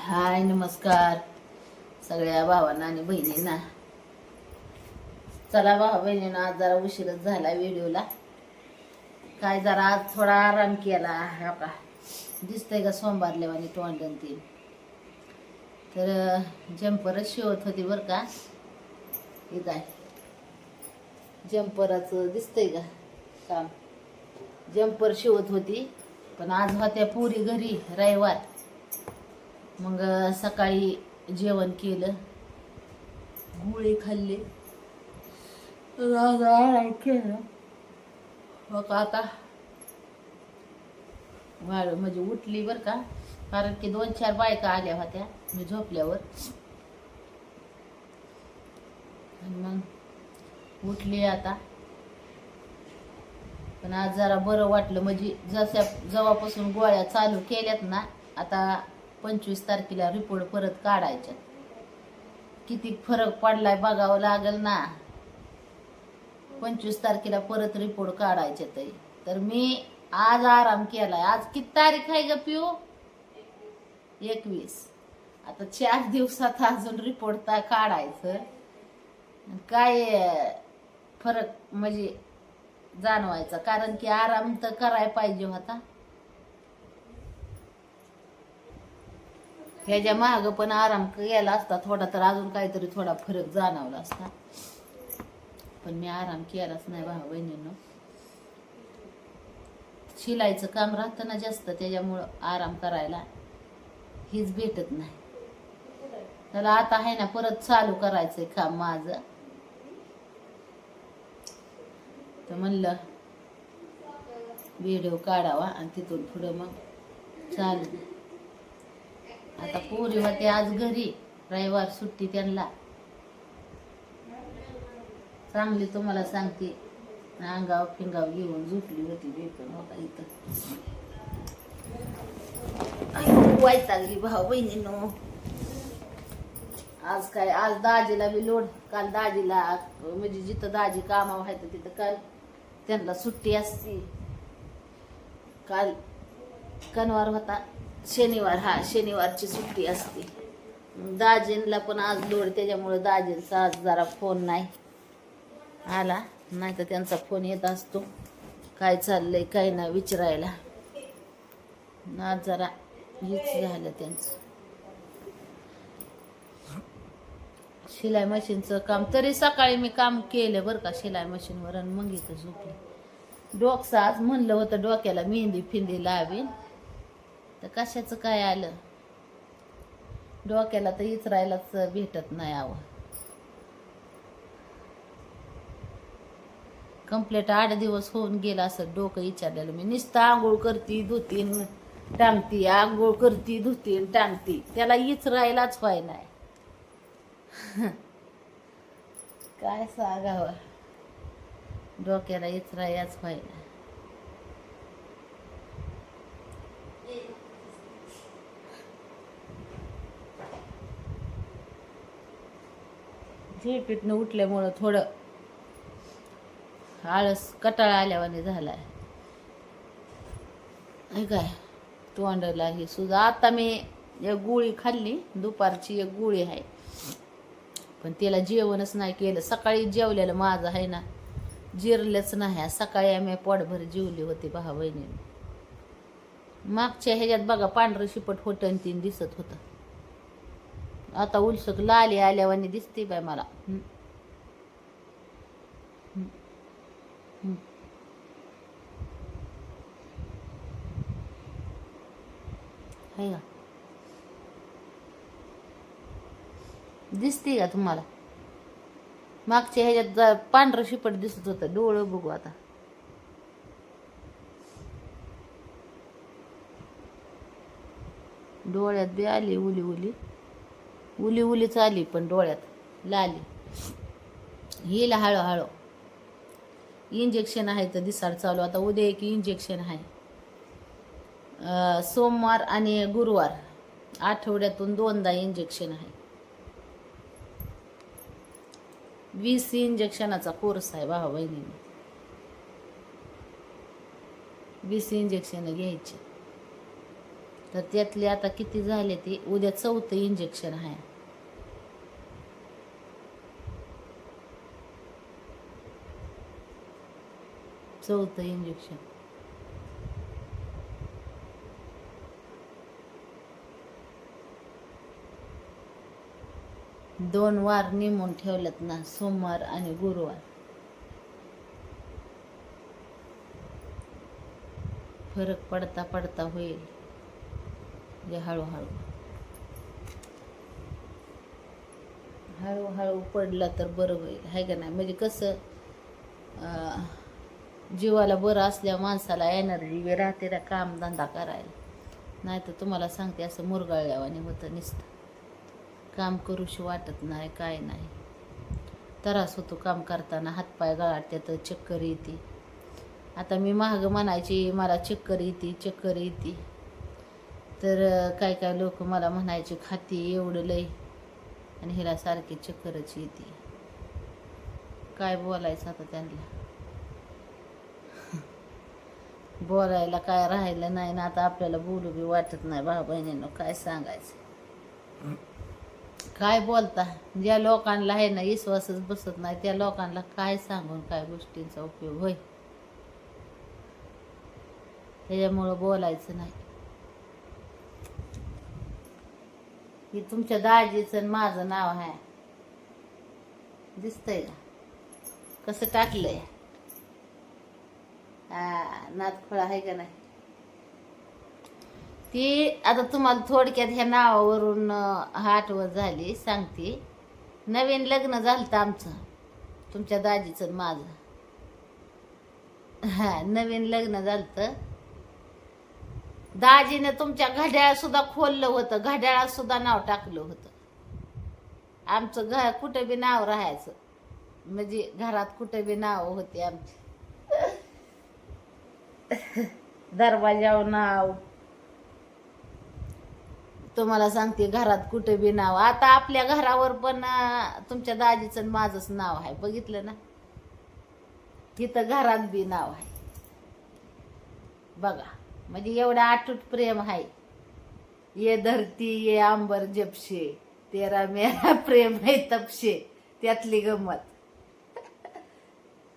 हाय नमस्कार सगळ्या भावांना आणि बहिणींना. चला भावा बहिणींना, आज जरा उशीरच झाला व्हिडिओला. काय जरा आज थोडा आराम केला. हो का दिसतंय का सोमवारल्यावानी तोंडन ती. तर जम्परच शिवत होती बरं का. हे काय जम्पराचं दिसतंय का काम. जम्पर शिवत होती पण आज होत्या पुरी घरी रविवार. मग सकाळी जेवण केलं, गुळे खाल्ले, आराम केलं. मग आता म्हणजे उठली बरं का, कारण की 2-4 बायका आल्या होत्या मी झोपल्यावर. मग उठली आता. पण आज जरा बरं वाटलं, म्हणजे जेव्हापासून गोळ्या चालू केल्यात ना, आता 25 तारखेला रिपोर्ट परत काढायच्या. किती फरक पडलाय बघावं लागल ना. 25 तारखेला परत रिपोर्ट काढायचे. तर मी आज आराम केलाय. आज किती तारीख आहे ग पिऊ? 21. आता 4 दिवसात अजून रिपोर्ट काढायचं. काय फरक म्हणजे जाणवायचा, कारण की आराम तर करायला पाहिजे होता. ह्याच्या माग पण आराम केला असता थोडा, तर अजून काहीतरी थोडा फरक जाणवला असता. पण मी आराम केलाच नाही भावा बहिणींनो. शिलाईचं काम राहतं ना जास्त, त्याच्यामुळं आराम करायला हीच भेटत नाही. त्याला आता आहे ना परत चालू करायचंय काम माझं. तर म्हणलं व्हिडिओ काढावा आणि तिथून पुढं मग चालू. आता पोरी होते आज घरी, रविवार सुट्टी त्यांना. चांगली तुम्हाला सांगते, अंगाव फिंगाव घेऊन झोपली होती बेपण होता इथं. वाईटागली भाऊ बहिणींनो. आज दाजीला बी लोड. काल दाजीला म्हणजे जिथं दाजी कामावर व्हायचं तिथं काल त्यांना सुट्टी असती. काल कनवार होता, शनिवार, हा शनिवारची सुट्टी असते. दाजींला पण आज लोड, त्याच्यामुळे दाजींचा आज जरा फोन नाही आला. नाही तर त्यांचा फोन येत असतो, काय चाललंय काय नाही विचारायला. आज जरा हेच झालं त्यांचं. शिलाई मशीनचं काम तरी सकाळी मी काम केलं बरं का शिलाई मशीनवर, आणि मग इथं झोपले. डोकसा आज म्हणलं होतं डोक्याला मेहंदी फिंदी लावीन, तर कशाचं काय आलं. डोक्याला तर इचरायलाच भेटत नाही आव. कंप्लीट 8 दिवस होऊन गेला असं डोकं विचारलेलं मी. नुसतं आंघोळ करती धुतीन टांगती, आंघोळ करती धुतीन टांगती, त्याला इचरायलाच व्हाय नाही. काय सांगावं, डोक्याला इचरायलाच व्हाय नाही. झेपीतनं उठल्यामुळं थोडं आळस कटाळा आल्यावाने झालाय. काय तोंडाला ही सुद्धा. आता मी एक गोळी खाल्ली, दुपारची एक गोळी आहे, पण त्याला जेवणच नाही केलं. सकाळी जेवलेलं माझं आहे ना जिरलंच नाही. सकाळी आम्ही पोटभर जेवली होती भावा बहिणीने. मागच्या ह्याच्यात बघा पांढरं शिपट होतं तीन दिसत होतं. आता उलसक लाली आल्यावानी दिसते बाय मला. है का दिसते का तुम्हाला? मागच्या ह्याच्यात पांढरं शिपट दिसत होतं. डोळं बघू आता. डोळ्यात बी आली उली उली उली उलीच आली, पण डोळ्यात लाली. हिला हळूहळू इंजेक्शन आहे तर दिसाड चालू. आता उद्या एक इंजेक्शन आहे. सोमवार आणि गुरुवार आठवड्यातून 2दा इंजेक्शन आहे. 20 इंजेक्शनाचा कोर्स आहे भावा बहिणीने. 20 इंजेक्शन घ्यायचे. तर त्यातले आता किती झाले ते उद्या 4थं इंजेक्शन आहे. चौथं इंजेक्शन. दोन वार नेमून ठेवलेत ना, सोमवार आणि गुरुवार. फरक पडता पडता होईल म्हणजे हळूहळू हळूहळू पडला तर बरं होईल, आहे का नाही? म्हणजे कसं जीवाला बरं असल्या माणसाला एनर्जी राहते ना कामधंदा करायला. नाही तर तुम्हाला सांगते असं मुरगाळल्यावानी होतं, नुसतं काम करूशी वाटत नाही, काय नाही. त्रास होतो काम करताना, हातपाय गळाटतात, चक्कर येते. आता मी महाग म्हणायची मला चक्कर येते, तर काय काय लोक मला म्हणायचे खाती एवढं लय आणि हिला सारखी चक्करच येते. काय बोलायचं आता त्यांना, बोलायला काय राहिलं नाही ना आता. आपल्याला बोलू बी वाटत नाही भाऊ बहिणींनो, काय सांगायचं. काय बोलता, ज्या लोकांना आहे ना विश्वासच बसत नाही त्या लोकांना काय सांगून काय गोष्टींचा उपयोग होय. त्याच्यामुळं बोलायचं नाही. हे तुमच्या दाजीचं आणि माझं नाव आहे, दिसतंय का कसं टाकलंय? नादखोळा आहे का नाही? ती आता तुम्हाला थोडक्यात ह्या नावावरून आठवण झाली, सांगते. नवीन लग्न झालं आमचं, तुमच्या दाजीचं आणि माझं. नवीन लग्न झालं. दाजीने तुमच्या घड्याळ सुद्धा खोललं होतं, घड्याळात सुद्धा नाव टाकलं होतं. आमचं घर कुठं बी नाव राहायचं, म्हणजे घरात कुठं बी नाव होते आमची. दरवाजावर नाव, तुम्हाला सांगते घरात कुठे बी नाव. आता आपल्या घरावर पण तुमच्या दाजीचं माझंच नाव आहे, बघितलं ना? तिथं घरात बी नाव आहे बघा. म्हणजे एवढं अटूट प्रेम आहे. ये धरती ये अंबर जपशे, तेरा मेरा प्रेम है तपशे, त्यातली गंमत.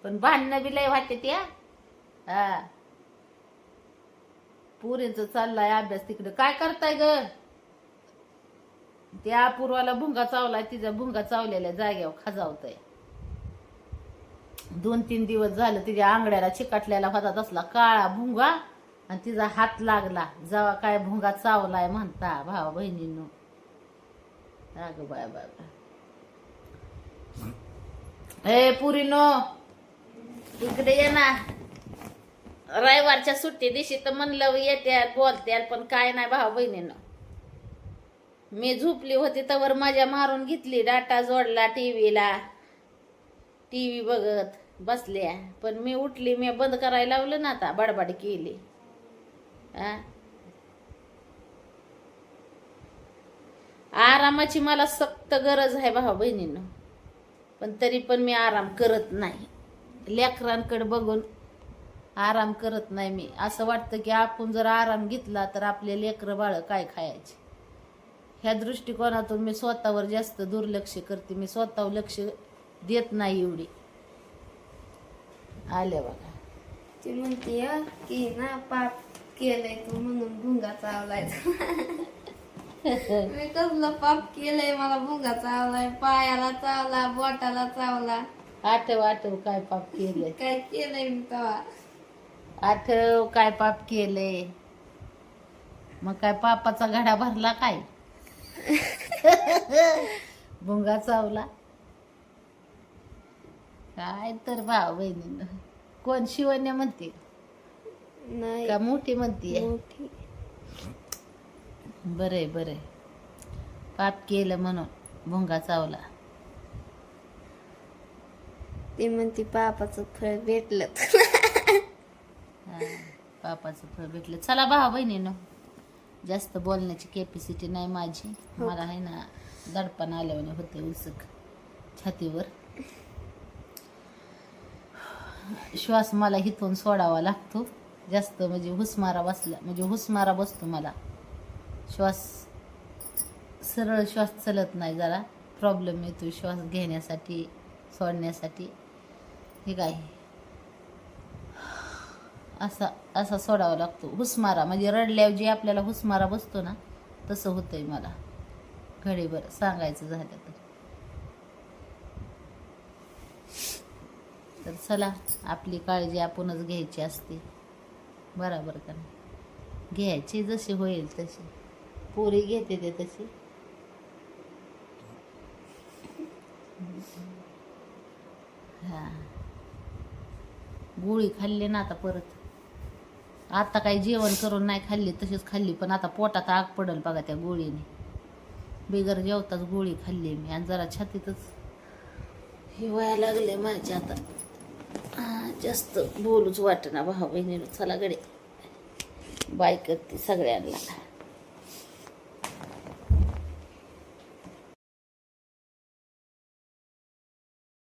पण भांडणं बी लय वाटते त्या. पुरींचं चाललाय अभ्यास तिकडं. काय करताय ग? त्या अपूर्वाला भुंगा चावलाय, तिचा भुंगा चावलेल्या जाग्यावर खाजावतय. 2-3 दिवस झालं तिच्या आंगड्याला चिकटलेला होता तसला काळा भुंगा, आणि तिचा हात लागला जेव्हा काय भुंगा चावलाय म्हणता भावा बहिणींनो. अगं बाय बाय बाय. ए पुरीनो इकडे ये ना. रविवारच्या सुट्टी दिवशी तर म्हणलं येत्यात बोलत्यात, पण काय नाही भावा बहिणींनो. मी झोपली होती तवर मजा मारून घेतली, डाटा जोडला टीव्हीला, टीव्ही बघत बसल्या. पण मी उठली, मी बंद करायला लावलं ना, आता बडबड केली. आरामाची मला सक्त गरज आहे भावा बहिणींनो, पण तरी पण मी आराम करत नाही. लेकरांकडे बघून आराम करत नाही मी. असं वाटतं की आपण जर आराम घेतला तर आपले लेकरं बाळ काय खायचे. ह्या दृष्टिकोनातून मी स्वतःवर जास्त दुर्लक्ष करते. मी स्वतःवर लक्ष देत नाही एवढी. आले बघा. ती म्हणते की ना पाप केलंय तू म्हणून भुंगा चावलाय. मी कसलं पाप केलंय, मला भुंगा चावलाय, पायाला चावला, बोटाला चावला. आठव काय पाप केलंय, काय केलंय मी तेव्हा. आठव काय पाप केलंय. मग काय पापाचा घडा भरला काय? भुंगा चावला काय तर भाव बहिणीनं. कोण शिवण्या म्हणते नाही का मोठी म्हणते? मोठी. बरे बरे, पाप केलं म्हणून भुंगा चावला. ती म्हणते पापाचं फळ भेटलं. पापाचं फळ भेटलं. चला भावा बहिणीनं, जास्त बोलण्याची कॅपॅसिटी नाही माझी. मला आहे ना दडपण आल्याने होते उसक छातीवर. श्वास मला हिथून सोडावा लागतो जास्त, म्हणजे हुसमारा बसला म्हणजे हुसमारा बसतो मला. श्वास सरळ श्वास चलत नाही, जरा प्रॉब्लेम येतो श्वास घेण्यासाठी सोडण्यासाठी. हे काय असा असा सोडावा लागतो. हुसमारा म्हणजे रडल्यावर जे आपल्याला हुसमारा बसतो ना, तसं होतंय मला घडीभर सांगायचं झालं तर. चला, आपली काळजी आपणच घ्यायची असते, बरोबर का नाही? घ्यायची जशी होईल तशी. पोरी घेते ते तशी. हा, गोळी खाल्ली ना आता परत. आता काही जेवण करून नाही खाल्ली, तशीच खाल्ली, पण आता पोटात आग पडल बघा त्या गोळीने. बिगर जेवताच गोळी खाल्ली मी, आणि जरा छातीतच हिवायला लागले माझ्या आता. जास्त बोलूच वाटेना भाऊ बहिणीनं. चला गडे, बाय करते सगळ्यांना.